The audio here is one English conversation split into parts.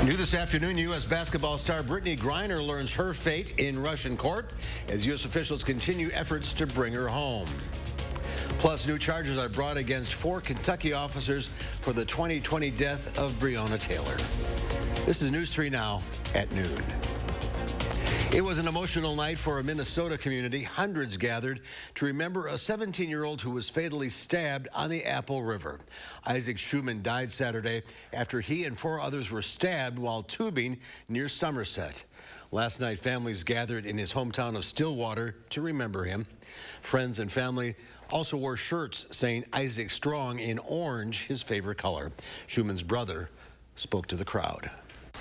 New this afternoon, U.S. basketball star Brittany Griner learns her fate in Russian court as U.S. officials continue efforts to bring her home. Plus, new charges are brought against 4 Kentucky officers for the 2020 death of Breonna Taylor. This is News 3 Now at noon. It was an emotional night for a Minnesota community. Hundreds gathered to remember a 17-year-old who was fatally stabbed on the Apple River. Isaac Schumann died Saturday after he and 4 others were stabbed while tubing near Somerset. Last night, families gathered in his hometown of Stillwater to remember him. Friends and family also wore shirts saying Isaac Strong in orange, his favorite color. Schumann's brother spoke to the crowd.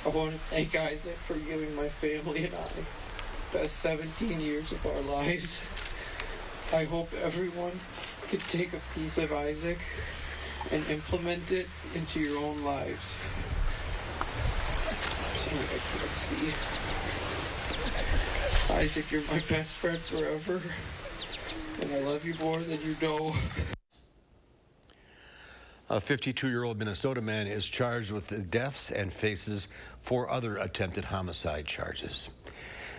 I want to thank Isaac for giving my family and I the best 17 years of our lives. I hope everyone can take a piece of Isaac and implement it into your own lives. Sorry, I can't see. Isaac, you're my best friend forever, and I love you more than you know. A 52-year-old Minnesota man is charged with the deaths and faces 4 other attempted homicide charges.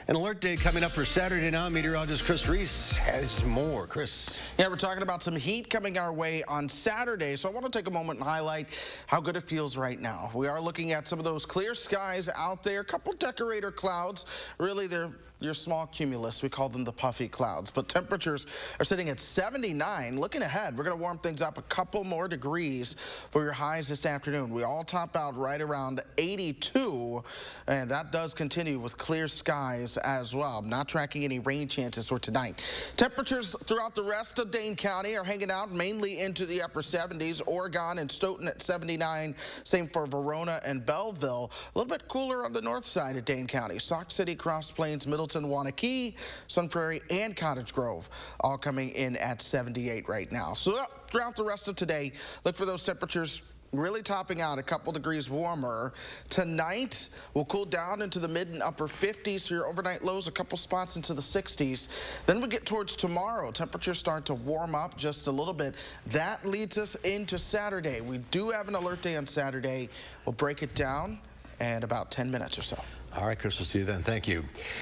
An alert day coming up for Saturday now. Meteorologist Chris Reese has more. Chris. Yeah, we're talking about some heat coming our way on Saturday, so I want to take a moment and highlight how good it feels right now. We are looking at some of those clear skies out there, a couple decorator clouds. Really, they're your small cumulus. We call them the puffy clouds. But temperatures are sitting at 79. Looking ahead, we're going to warm things up a couple more degrees for your highs this afternoon. We all top out right around 82, and that does continue with clear skies as well. I'm not tracking any rain chances for tonight. Temperatures throughout the rest of Dane County are hanging out mainly into the upper 70s. Oregon and Stoughton at 79. Same for Verona and Belleville. A little bit cooler on the north side of Dane County. Sauk City, Cross Plains, Middleton, Wanakee, Sun Prairie, and Cottage Grove all coming in at 78 right now. So throughout the rest of today, look for those temperatures really topping out a couple degrees warmer. Tonight, we'll cool down into the mid and upper 50s for your overnight lows, a couple spots into the 60s. Then we get towards tomorrow. Temperatures start to warm up just a little bit. That leads us into Saturday. We do have an alert day on Saturday. We'll break it down in about 10 minutes or so. All right, Chris, we'll see you then. Thank you.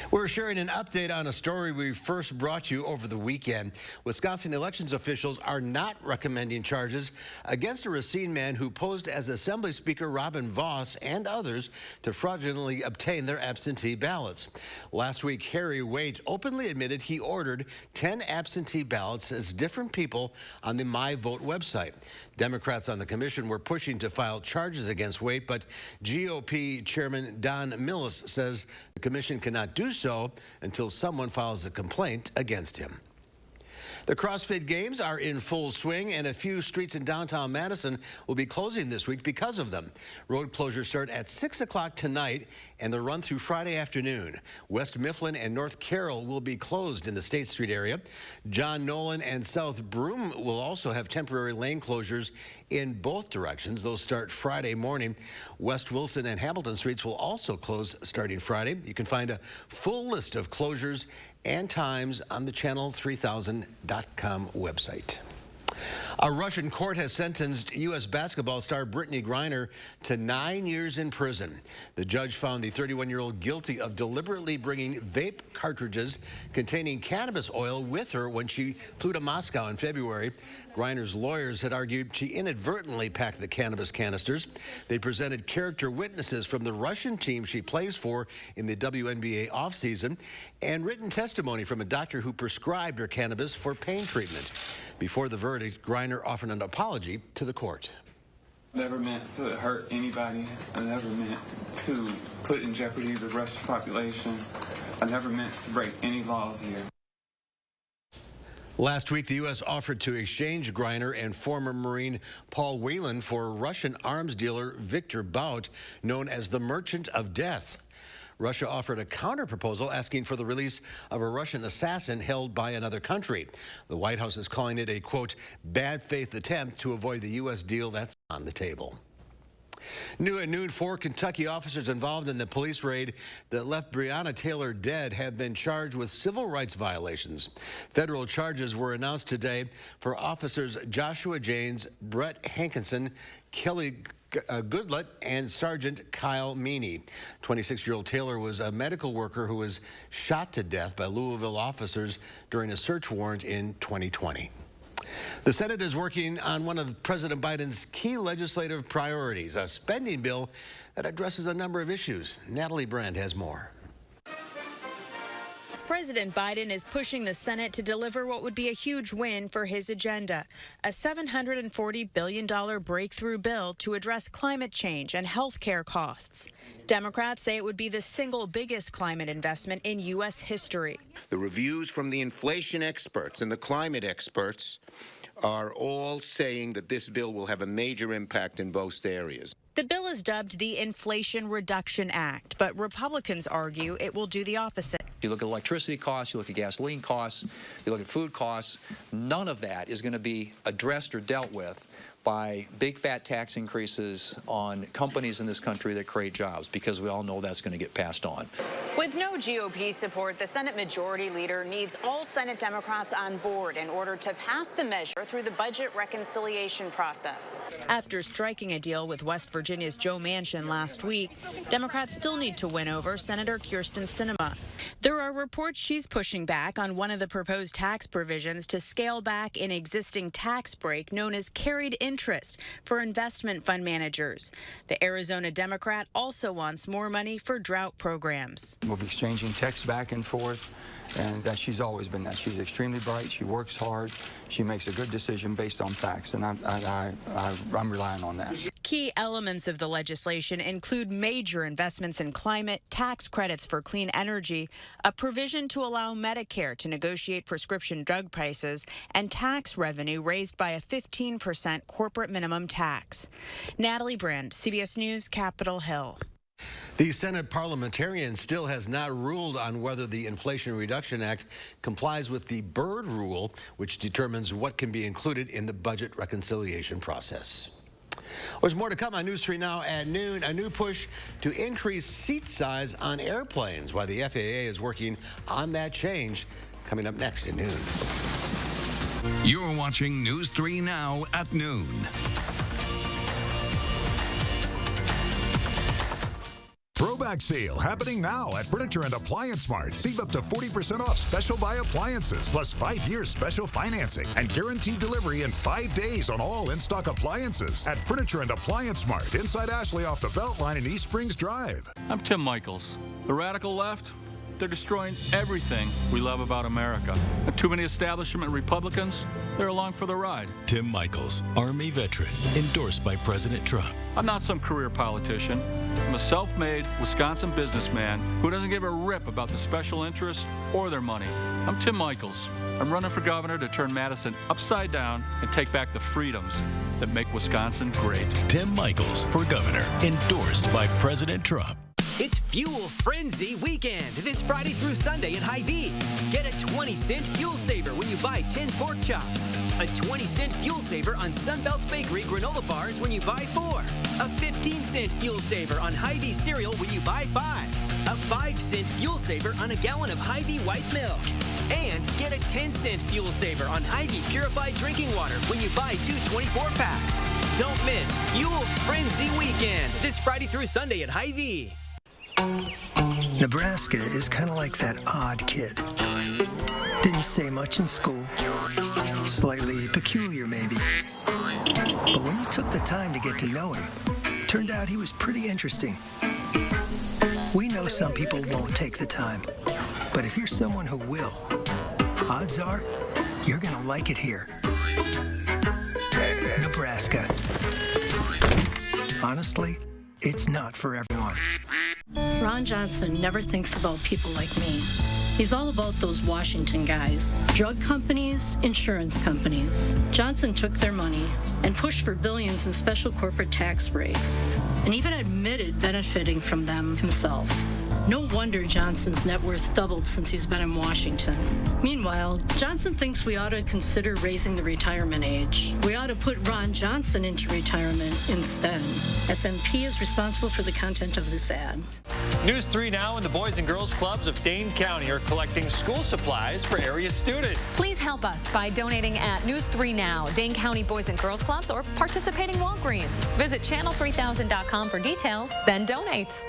We're sharing an update on a story we first brought you over the weekend. Wisconsin elections officials are not recommending charges against a Racine man who posed as Assembly Speaker Robin Vos and others to fraudulently obtain their absentee ballots. Last week, Harry Waite openly admitted he ordered 10 absentee ballots as different people on the My Vote website. Democrats on the commission were pushing to file charges against Waite, but GOP Chairman Don Millis says the commission cannot do so until someone files a complaint against him. The CrossFit Games are in full swing, and a few streets in downtown Madison will be closing this week because of them. Road closures start at 6 o'clock tonight, and they'll run through Friday afternoon. West Mifflin and North Carroll will be closed in the State Street area. John Nolan and South Broome will also have temporary lane closures in both directions. Those start Friday morning. West Wilson and Hamilton Streets will also close starting Friday. You can find a full list of closures and times on the channel3000.com website. A Russian court has sentenced U.S. basketball star Brittany Griner to 9 years in prison. The judge found the 31-year-old guilty of deliberately bringing vape cartridges containing cannabis oil with her when she flew to Moscow in February. Griner's lawyers had argued she inadvertently packed the cannabis canisters. They presented character witnesses from the Russian team she plays for in the WNBA offseason and written testimony from a doctor who prescribed her cannabis for pain treatment. Before the verdict, Griner offered an apology to the court. I never meant to hurt anybody. I never meant to put in jeopardy the Russian population. I never meant to break any laws here. Last week, the U.S. offered to exchange Griner and former Marine Paul Whelan for Russian arms dealer Victor Bout, known as the Merchant of Death. Russia offered a counterproposal asking for the release of a Russian assassin held by another country. The White House is calling it a, quote, bad faith attempt to avoid the U.S. deal that's on the table. New at noon, 4 Kentucky officers involved in the police raid that left Breonna Taylor dead have been charged with civil rights violations. Federal charges were announced today for officers Joshua Janes, Brett Hankinson, Kelly Goodlett, and Sergeant Kyle Meany. 26-year-old Taylor was a medical worker who was shot to death by Louisville officers during a search warrant in 2020. The Senate is working on one of President Biden's key legislative priorities, a spending bill that addresses a number of issues. Natalie Brand has more. President Biden is pushing the Senate to deliver what would be a huge win for his agenda, a $740 billion breakthrough bill to address climate change and health care costs. Democrats say it would be the single biggest climate investment in U.S. history. The reviews from the inflation experts and the climate experts are all saying that this bill will have a major impact in both areas. The bill is dubbed the Inflation Reduction Act, but Republicans argue it will do the opposite. You look at electricity costs, you look at gasoline costs, you look at food costs, none of that is going to be addressed or dealt with by big fat tax increases on companies in this country that create jobs, because we all know that's going to get passed on. With no GOP support, the Senate Majority Leader needs all Senate Democrats on board in order to pass the measure through the budget reconciliation process. After striking a deal with West Virginia's Joe Manchin last week, Democrats still need to win over Senator Kyrsten Sinema. There are reports she's pushing back on one of the proposed tax provisions to scale back an existing tax break known as carried interest for investment fund managers. The Arizona Democrat also wants more money for drought programs. We'll be exchanging texts back and forth, and she's always been that. She's extremely bright. She works hard. She makes a good decision based on facts, and I'm relying on that. Key elements of the legislation include major investments in climate, tax credits for clean energy, a provision to allow Medicare to negotiate prescription drug prices, and tax revenue raised by a 15% corporate minimum tax. Natalie Brand, CBS News, Capitol Hill. The Senate parliamentarian still has not ruled on whether the Inflation Reduction Act complies with the Byrd Rule, which determines what can be included in the budget reconciliation process. There's more to come on News 3 Now at noon. A new push to increase seat size on airplanes, while the FAA is working on that change. Coming up next at noon. You're watching News 3 Now at noon. Throwback sale happening now at Furniture and Appliance Mart. Save up to 40% off Special Buy appliances, plus 5 years special financing and guaranteed delivery in 5 days on all in-stock appliances at Furniture and Appliance Mart inside Ashley off the Beltline in East Springs Drive. I'm Tim Michaels. The radical left, they're destroying everything we love about America. And too many establishment Republicans, they're along for the ride. Tim Michaels, Army veteran, endorsed by President Trump. I'm not some career politician. I'm a self-made Wisconsin businessman who doesn't give a rip about the special interests or their money. I'm Tim Michaels. I'm running for governor to turn Madison upside down and take back the freedoms that make Wisconsin great. Tim Michaels for governor, endorsed by President Trump. It's Fuel Frenzy Weekend this Friday through Sunday at Hy-Vee. Get a 20-cent fuel saver when you buy 10 pork chops. A 20-cent fuel saver on Sunbelt Bakery granola bars when you buy 4. A 15-cent fuel saver on Hy-Vee cereal when you buy 5. A 5-cent fuel saver on a gallon of Hy-Vee white milk. And get a 10-cent fuel saver on Hy-Vee purified drinking water when you buy 2 24-packs. Don't miss Fuel Frenzy Weekend this Friday through Sunday at Hy-Vee. Nebraska is kind of like that odd kid. Didn't say much in school. Slightly peculiar, maybe. But when you took the time to get to know him, turned out he was pretty interesting. We know some people won't take the time, but if you're someone who will, odds are you're going to like it here. Nebraska. Honestly, it's not for everyone. Ron Johnson never thinks about people like me. He's all about those Washington guys. Drug companies, insurance companies. Johnson took their money and pushed for billions in special corporate tax breaks, and even admitted benefiting from them himself. No wonder Johnson's net worth doubled since he's been in Washington. Meanwhile, Johnson thinks we ought to consider raising the retirement age. We ought to put Ron Johnson into retirement instead. SMP is responsible for the content of this ad. News 3 Now and the Boys and Girls Clubs of Dane County are collecting school supplies for area students. Please help us by donating at News 3 Now, Dane County Boys and Girls Clubs, or participating Walgreens. Visit channel3000.com for details, then donate.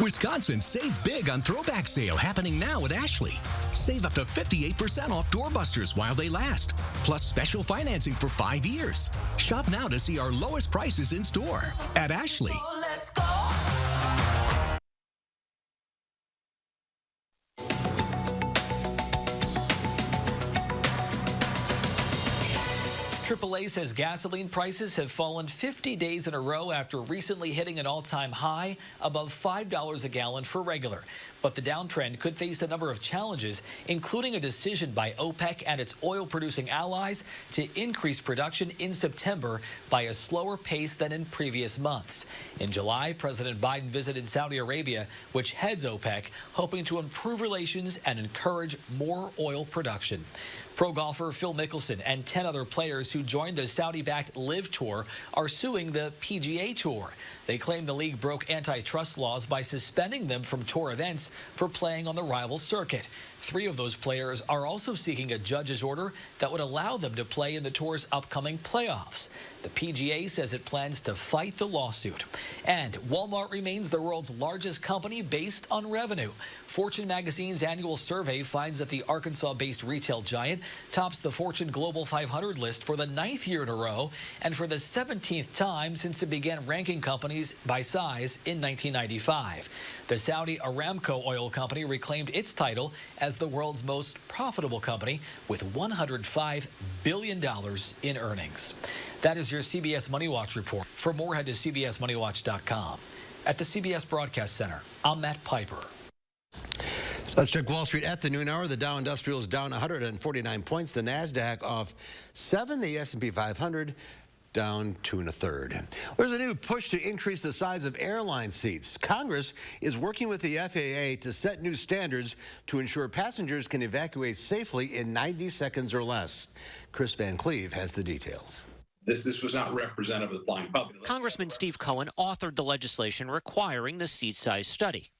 Wisconsin save big on throwback sale happening now at Ashley. Save up to 58% off doorbusters while they last, plus special financing for 5 years. Shop now to see our lowest prices in store at Ashley. Oh, let's go. AAA says gasoline prices have fallen 50 days in a row after recently hitting an all-time high above $5 a gallon for regular. But the downtrend could face a number of challenges, including a decision by OPEC and its oil-producing allies to increase production in September by a slower pace than in previous months. In July, President Biden visited Saudi Arabia, which heads OPEC, hoping to improve relations and encourage more oil production. Pro golfer Phil Mickelson and 10 other players who joined the Saudi-backed LIV Tour are suing the PGA Tour. They claim the league broke antitrust laws by suspending them from tour events for playing on the rival circuit. 3 of those players are also seeking a judge's order that would allow them to play in the tour's upcoming playoffs. The PGA says it plans to fight the lawsuit. And Walmart remains the world's largest company based on revenue. Fortune magazine's annual survey finds that the Arkansas-based retail giant tops the Fortune Global 500 list for the 9th year in a row and for the 17th time since it began ranking companies by size in 1995. The Saudi Aramco oil company reclaimed its title as the world's most profitable company with $105 billion in earnings. That is your CBS Money Watch report. For more, head to cbsmoneywatch.com. At the CBS Broadcast Center, I'm Matt Piper. Let's check Wall Street at the noon hour. The Dow Industrial is down 149 points. The NASDAQ off 7. The S&P 500 down 2 1/3. There's a new push to increase the size of airline seats. Congress is working with the FAA to set new standards to ensure passengers can evacuate safely in 90 seconds or less. Chris Van Cleve has the details. This was not representative of the flying public. Congressman Steve Cohen authored the legislation requiring the seat size study.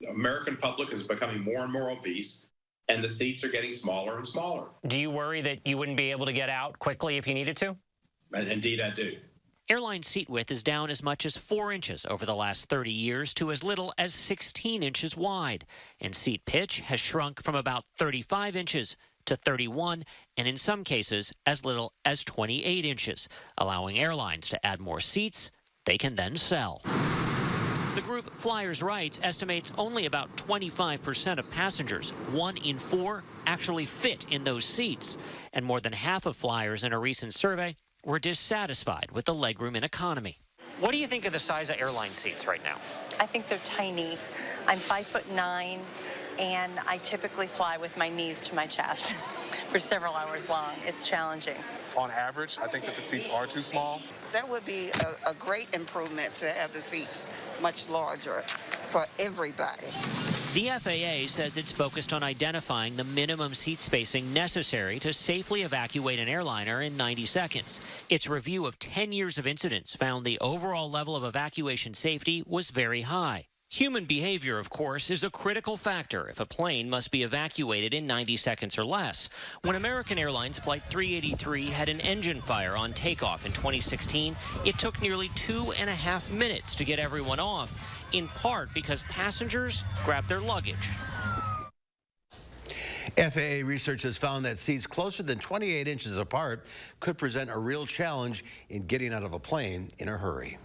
The American public is becoming more and more obese, and the seats are getting smaller and smaller. Do you worry that you wouldn't be able to get out quickly if you needed to? And indeed, I do. Airline seat width is down as much as 4 inches over the last 30 years to as little as 16 inches wide. And seat pitch has shrunk from about 35 inches to 31, and in some cases as little as 28 inches, allowing airlines to add more seats they can then sell. The group Flyers' Rights estimates only about 25% of passengers, 1 in 4, actually fit in those seats. And more than half of flyers in a recent survey were dissatisfied with the legroom in economy. What do you think of the size of airline seats right now? I think they're tiny. I'm 5'9", and I typically fly with my knees to my chest for several hours long. It's challenging. On average, I think that the seats are too small. That would be a great improvement to have the seats much larger for everybody. The FAA says it's focused on identifying the minimum seat spacing necessary to safely evacuate an airliner in 90 seconds. Its review of 10 years of incidents found the overall level of evacuation safety was very high. Human behavior, of course, is a critical factor if a plane must be evacuated in 90 seconds or less. When American Airlines Flight 383 had an engine fire on takeoff in 2016, it took nearly 2.5 minutes to get everyone off, in part because passengers grabbed their luggage. FAA research has found that seats closer than 28 inches apart could present a real challenge in getting out of a plane in a hurry.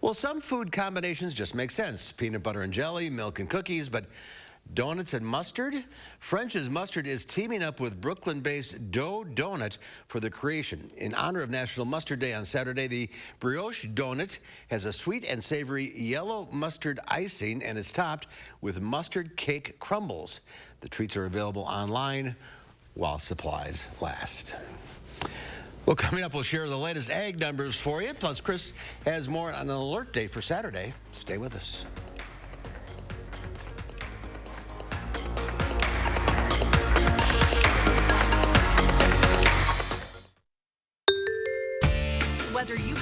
Well, some food combinations just make sense. Peanut butter and jelly, milk and cookies, but donuts and mustard? French's Mustard is teaming up with Brooklyn-based Dough Donut for the creation. In honor of National Mustard Day on Saturday, the brioche donut has a sweet and savory yellow mustard icing and is topped with mustard cake crumbles. The treats are available online while supplies last. Well, coming up, we'll share the latest ag numbers for you. Plus, Chris has more on an alert day for Saturday. Stay with us.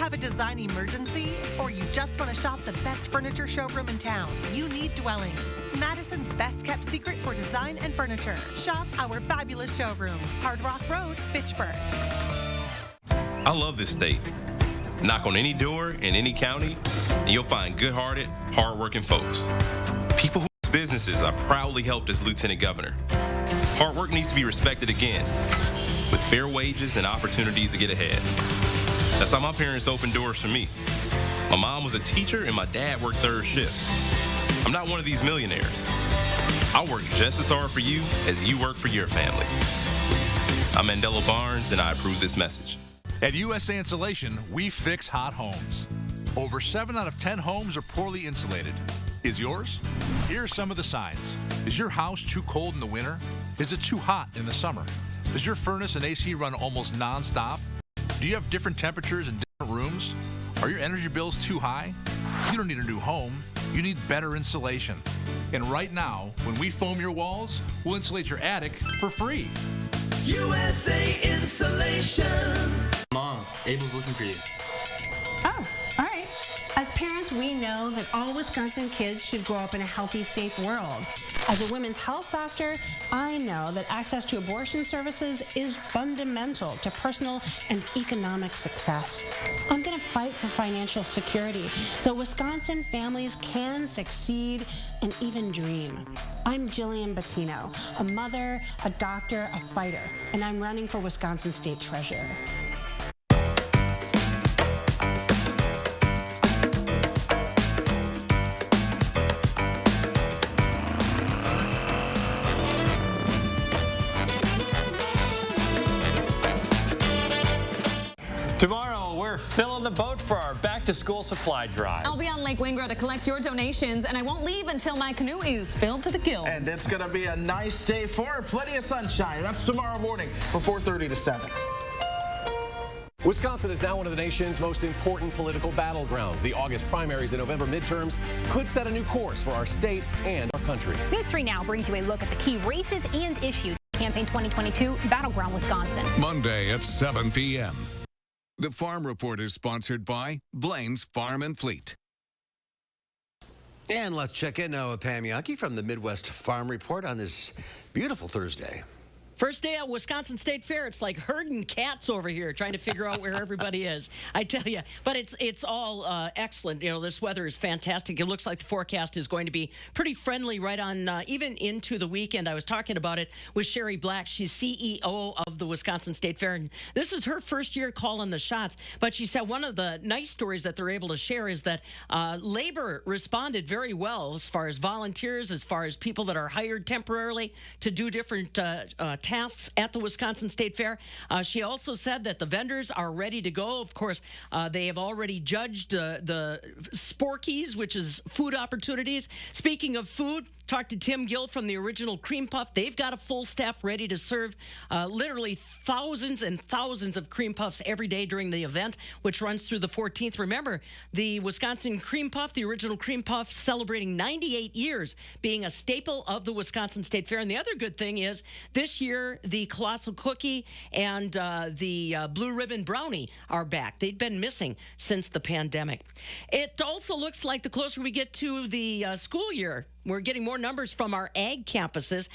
Have a design emergency? Or you just want to shop the best furniture showroom in town? You need Dwellings, Madison's best kept secret for design and furniture. Shop our fabulous showroom, Hard Rock Road, Fitchburg. I love this state. Knock on any door in any county, and you'll find good-hearted, hard-working folks. People whose businesses I proudly helped as Lieutenant Governor. Hard work needs to be respected again, with fair wages and opportunities to get ahead. That's how my parents opened doors for me. My mom was a teacher and my dad worked third shift. I'm not one of these millionaires. I work just as hard for you as you work for your family. I'm Mandela Barnes, and I approve this message. At USA Insulation, we fix hot homes. Over 7 out of 10 homes are poorly insulated. Is yours? Here are some of the signs. Is your house too cold in the winter? Is it too hot in the summer? Does your furnace and AC run almost non-stop? Do you have different temperatures in different rooms? Are your energy bills too high? You don't need a new home. You need better insulation. And right now, when we foam your walls, we'll insulate your attic for free. USA Insulation. Mom, Abel's looking for you. Oh, all right. As parents, we know that all Wisconsin kids should grow up in a healthy, safe world. As a women's health doctor, I know that access to abortion services is fundamental to personal and economic success. I'm going to fight for financial security so Wisconsin families can succeed and even dream. I'm Jillian Bettino, a mother, a doctor, a fighter, and I'm running for Wisconsin State Treasurer. Tomorrow, we're filling the boat for our back-to-school supply drive. I'll be on Lake Wingrove to collect your donations, and I won't leave until my canoe is filled to the gills. And it's going to be a nice day for it. Plenty of sunshine. That's tomorrow morning from 4:30 to 7. Wisconsin is now one of the nation's most important political battlegrounds. The August primaries and November midterms could set a new course for our state and our country. News 3 Now brings you a look at the key races and issues. Campaign 2022, Battleground Wisconsin. Monday at 7 p.m. The Farm Report is sponsored by Blaine's Farm and Fleet. And let's check in now with Pam Yankee from the Midwest Farm Report on this beautiful Thursday. First day at Wisconsin State Fair, it's like herding cats over here trying to figure out where everybody is. I tell you, but it's all excellent. You know, this weather is fantastic. It looks like the forecast is going to be pretty friendly right on even into the weekend. I was talking about it with Sherry Black. She's CEO of the Wisconsin State Fair, and this is her first year calling the shots. But she said one of the nice stories that they're able to share is that labor responded very well as far as volunteers, as far as people that are hired temporarily to do different tasks at the Wisconsin State Fair. She also said that the vendors are ready to go. Of course, they have already judged the Sporkies, which is food opportunities. Speaking of food, talked to Tim Gill from the Original Cream Puff. They've got a full staff ready to serve literally thousands and thousands of cream puffs every day during the event, which runs through the 14th. Remember, the Wisconsin Cream Puff, the Original Cream Puff, celebrating 98 years being a staple of the Wisconsin State Fair. And the other good thing is this year, the Colossal Cookie and the Blue Ribbon Brownie are back. They'd been missing since the pandemic. It also looks like the closer we get to the school year, we're getting more numbers from our ag campuses.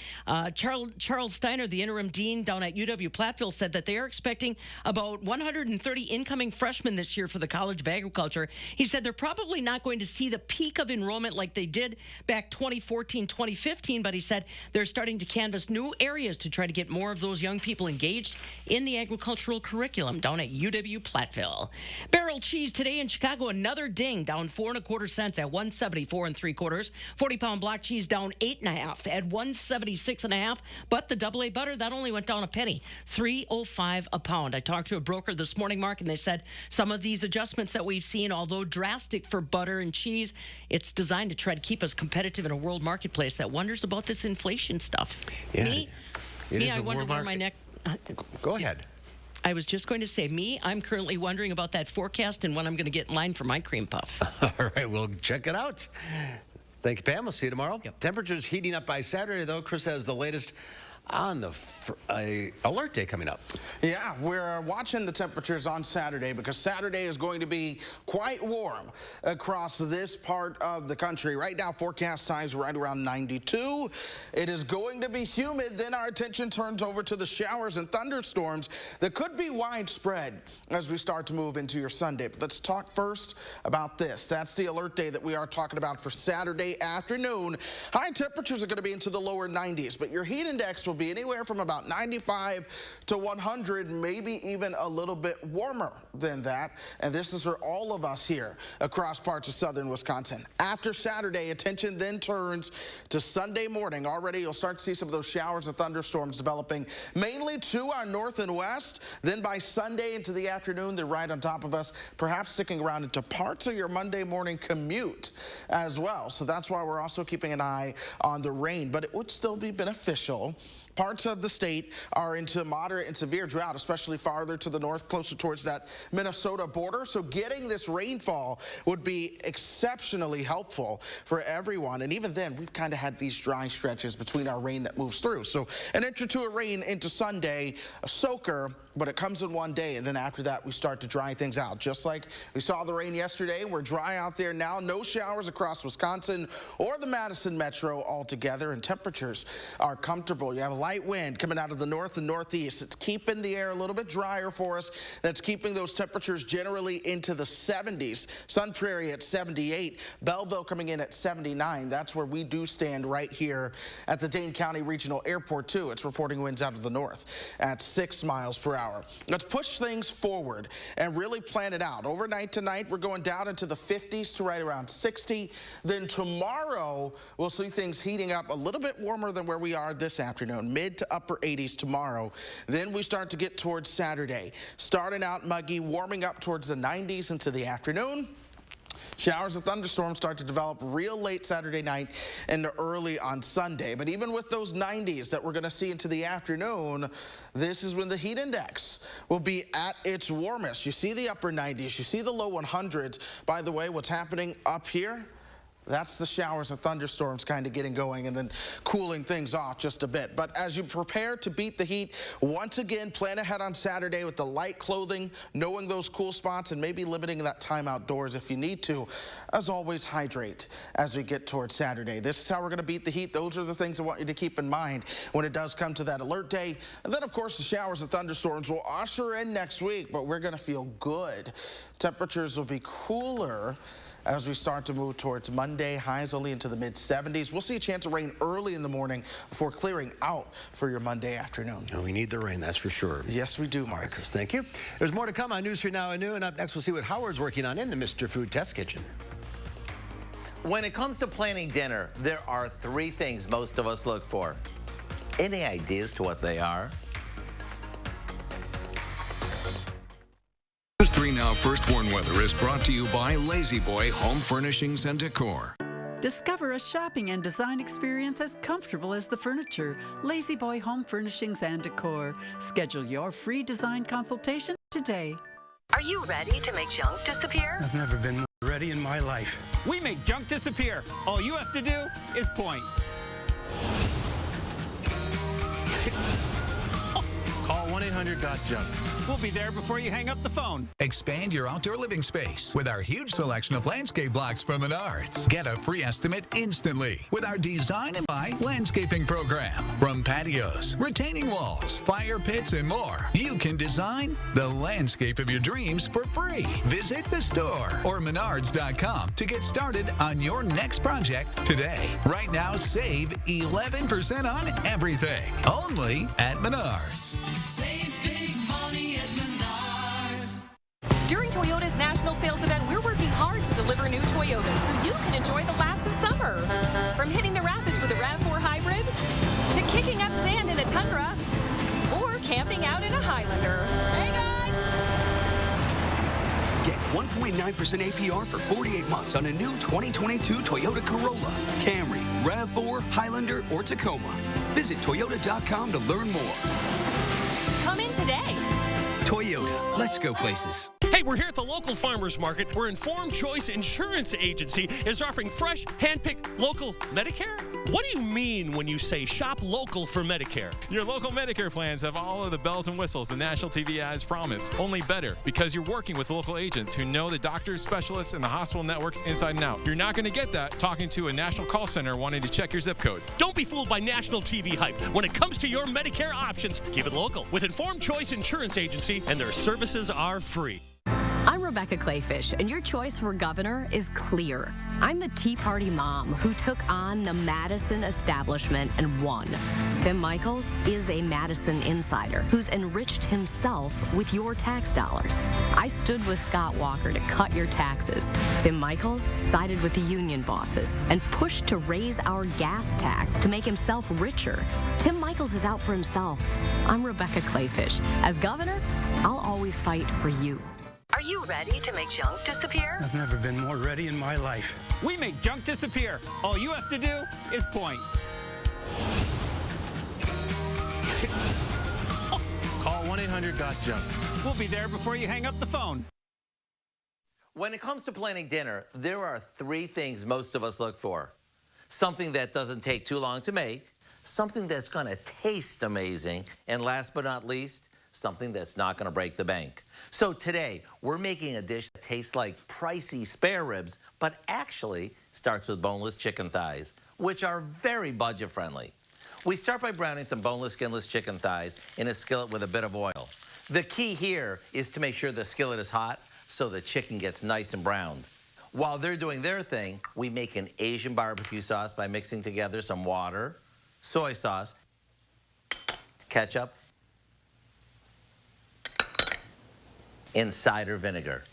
Charles Steiner, the interim dean down at UW-Platteville, said that they are expecting about 130 incoming freshmen this year for the College of Agriculture. He said they're probably not going to see the peak of enrollment like they did back 2014, 2015, but he said they're starting to canvass new areas to try to get more of those young people engaged in the agricultural curriculum down at UW-Platteville. Barrel cheese today in Chicago, another ding, down 4 1/4 cents at 174 3/4. 40-pound block cheese down 8 1/2 at 176 1/2. But the AA butter, that only went down a penny, $3.05 a pound. I talked to a broker this morning, Mark, and they said some of these adjustments that we've seen, although drastic for butter and cheese, it's designed to try to keep us competitive in a world marketplace that wonders about this inflation stuff. Yeah, I wonder where my neck. Go ahead. I was just going to say, I'm currently wondering about that forecast and when I'm going to get in line for my cream puff. All right, we'll check it out. Thank you, Pam. We'll see you tomorrow. Temperatures heating up by Saturday, though. Chris has the latest on the alert day coming up. Yeah, we're watching the temperatures on Saturday because Saturday is going to be quite warm across this part of the country. Right now, forecast highs right around 92. It is going to be humid. Then our attention turns over to the showers and thunderstorms that could be widespread as we start to move into your Sunday. But let's talk first about this. That's the alert day that we are talking about for Saturday afternoon. High temperatures are going to be into the lower 90s, but your heat index will be anywhere from about 95 to 100, maybe even a little bit warmer than that. And this is for all of us here across parts of southern Wisconsin. After Saturday, attention then turns to Sunday morning. Already you'll start to see some of those showers and thunderstorms developing mainly to our north and west. Then by Sunday into the afternoon, they're right on top of us, perhaps sticking around into parts of your Monday morning commute as well. So that's why we're also keeping an eye on the rain, but it would still be beneficial. Parts of the state are into moderate and severe drought, especially farther to the north, closer towards that Minnesota border. So getting this rainfall would be exceptionally helpful for everyone. And even then, we've kind of had these dry stretches between our rain that moves through. So an inch or two of rain into Sunday, a soaker, but it comes in one day. And then after that, we start to dry things out. Just like we saw the rain yesterday, we're dry out there now. No showers across Wisconsin or the Madison metro altogether. And temperatures are comfortable. You have a light wind coming out of the north and northeast. It's keeping the air a little bit drier for us. That's keeping those temperatures generally into the 70s. Sun Prairie at 78. Belleville coming in at 79. That's where we do stand right here at the Dane County Regional Airport, too. It's reporting winds out of the north at 6 miles per hour. Let's push things forward and really plan it out. Overnight tonight, we're going down into the 50s to right around 60. Then tomorrow, we'll see things heating up a little bit warmer than where we are this afternoon. Mid to upper 80s tomorrow. Then we start to get towards Saturday. Starting out muggy, warming up towards the 90s into the afternoon. Showers and thunderstorms start to develop real late Saturday night and early on Sunday. But even with those 90s that we're going to see into the afternoon, this is when the heat index will be at its warmest. You see the upper 90s, you see the low 100s. By the way, what's happening up here? That's the showers and thunderstorms kind of getting going and then cooling things off just a bit. But as you prepare to beat the heat, once again, plan ahead on Saturday with the light clothing, knowing those cool spots, and maybe limiting that time outdoors if you need to. As always, hydrate as we get towards Saturday. This is how we're going to beat the heat. Those are the things I want you to keep in mind when it does come to that alert day. And then, of course, the showers and thunderstorms will usher in next week, but we're going to feel good. Temperatures will be cooler as we start to move towards Monday, highs only into the mid-70s. We'll see a chance of rain early in the morning before clearing out for your Monday afternoon. And we need the rain, that's for sure. Yes, we do, Mark. All right, Chris, thank you. There's more to come on News 3 Now at noon. Up next, we'll see what Howard's working on in the Mr. Food Test Kitchen. When it comes to planning dinner, there are 3 things most of us look for. Any ideas to what they are? News 3 Now First Warn Weather is brought to you by Lazy Boy Home Furnishings and Decor. Discover a shopping and design experience as comfortable as the furniture. Lazy Boy Home Furnishings and Decor. Schedule your free design consultation today. Are you ready to make junk disappear? I've never been more ready in my life. We make junk disappear. All you have to do is point. Call 1-800-GOT-JUNK. We'll be there before you hang up the phone. Expand your outdoor living space with our huge selection of landscape blocks from Menards. Get a free estimate instantly with our Design and Buy landscaping program. From patios, retaining walls, fire pits, and more, you can design the landscape of your dreams for free. Visit the store or Menards.com to get started on your next project today. Right now, save 11% on everything. Only at Menards. Save big money at Menards. During Toyota's national sales event, we're working hard to deliver new Toyotas so you can enjoy the last of summer. From hitting the rapids with a RAV4 hybrid, to kicking up sand in a Tundra, or camping out in a Highlander. Hey guys! Get 1.9% APR for 48 months on a new 2022 Toyota Corolla, Camry, RAV4, Highlander, or Tacoma. Visit Toyota.com to learn more. Come in today. Toyota, let's go places. Hey, we're here at the local farmers market where Informed Choice Insurance Agency is offering fresh, hand-picked local Medicare. What do you mean when you say shop local for Medicare? Your local Medicare plans have all of the bells and whistles the national TV ads promise, only better because you're working with local agents who know the doctors, specialists, and the hospital networks inside and out. You're not going to get that talking to a national call center wanting to check your zip code. Don't be fooled by national TV hype. When it comes to your Medicare options, keep it local with Informed Choice Insurance Agency, and their services are free. I'm Rebecca Clayfish, and your choice for governor is clear. I'm the Tea Party mom who took on the Madison establishment and won. Tim Michaels is a Madison insider who's enriched himself with your tax dollars. I stood with Scott Walker to cut your taxes. Tim Michaels sided with the union bosses and pushed to raise our gas tax to make himself richer. Tim Michaels is out for himself. I'm Rebecca Clayfish. As governor, I'll always fight for you. Are you ready to make junk disappear? I've never been more ready in my life. We make junk disappear. All you have to do is point. Call 1-800-GOT-JUNK. We'll be there before you hang up the phone. When it comes to planning dinner, there are three things most of us look for. Something that doesn't take too long to make, something that's going to taste amazing, and last but not least, something that's not going to break the bank. So today, we're making a dish that tastes like pricey spare ribs, but actually starts with boneless chicken thighs, which are very budget-friendly. We start by browning some boneless, skinless chicken thighs in a skillet with a bit of oil. The key here is to make sure the skillet is hot so the chicken gets nice and browned. While they're doing their thing, we make an Asian barbecue sauce by mixing together some water, soy sauce, ketchup, and cider vinegar.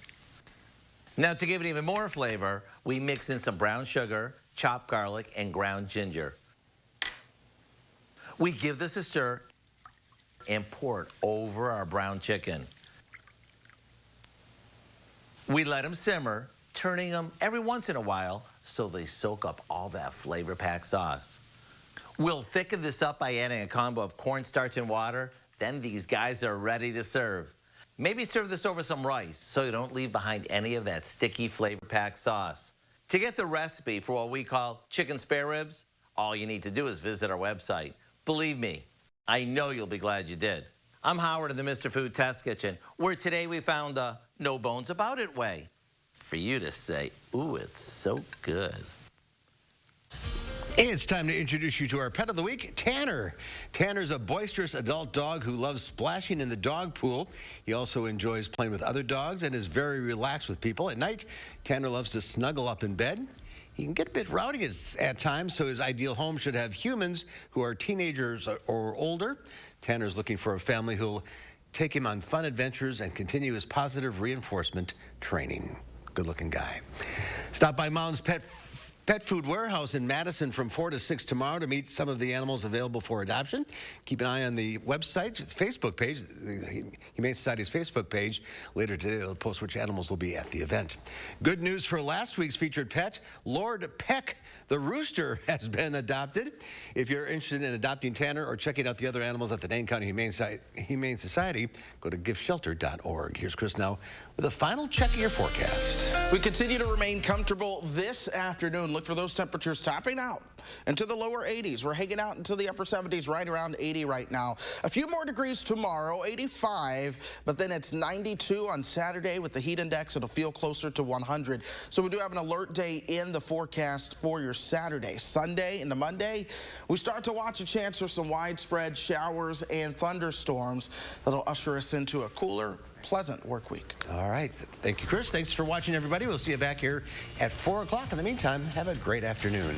Now, to give it even more flavor, we mix in some brown sugar, chopped garlic, and ground ginger. We give this a stir and pour it over our brown chicken. We let them simmer, turning them every once in a while so they soak up all that flavor-packed sauce. We'll thicken this up by adding a combo of cornstarch and water. Then these guys are ready to serve. Maybe serve this over some rice so you don't leave behind any of that sticky flavor-packed sauce. To get the recipe for what we call chicken spare ribs, all you need to do is visit our website. Believe me, I know you'll be glad you did. I'm Howard in the Mr. Food Test Kitchen, where today we found a no bones about it way for you to say, ooh, it's so good. It's time to introduce you to our pet of the week, Tanner. Tanner's a boisterous adult dog who loves splashing in the dog pool. He also enjoys playing with other dogs and is very relaxed with people. At night, Tanner loves to snuggle up in bed. He can get a bit rowdy at times, so his ideal home should have humans who are teenagers or older. Tanner's looking for a family who'll take him on fun adventures and continue his positive reinforcement training. Good-looking guy. Stop by Mounds Pet Food Warehouse in Madison from 4 to 6 tomorrow to meet some of the animals available for adoption. Keep an eye on the website, Facebook page, the Humane Society's Facebook page. Later today, they'll post which animals will be at the event. Good news for last week's featured pet, Lord Peck, the rooster, has been adopted. If you're interested in adopting Tanner or checking out the other animals at the Dane County Humane Society, go to giftshelter.org. Here's Chris now with a final check of your forecast. We continue to remain comfortable this afternoon. Look for those temperatures topping out into the lower 80s. We're hanging out into the upper 70s, right around 80 right now. A few more degrees tomorrow, 85, but then it's 92 on Saturday with the heat index. It'll feel closer to 100. So we do have an alert day in the forecast for your Saturday. Sunday into Monday, we start to watch a chance for some widespread showers and thunderstorms that'll usher us into a cooler, pleasant work week. All right. Thank you, Chris. Thanks for watching, everybody. We'll see you back here at 4 o'clock. In the meantime, have a great afternoon.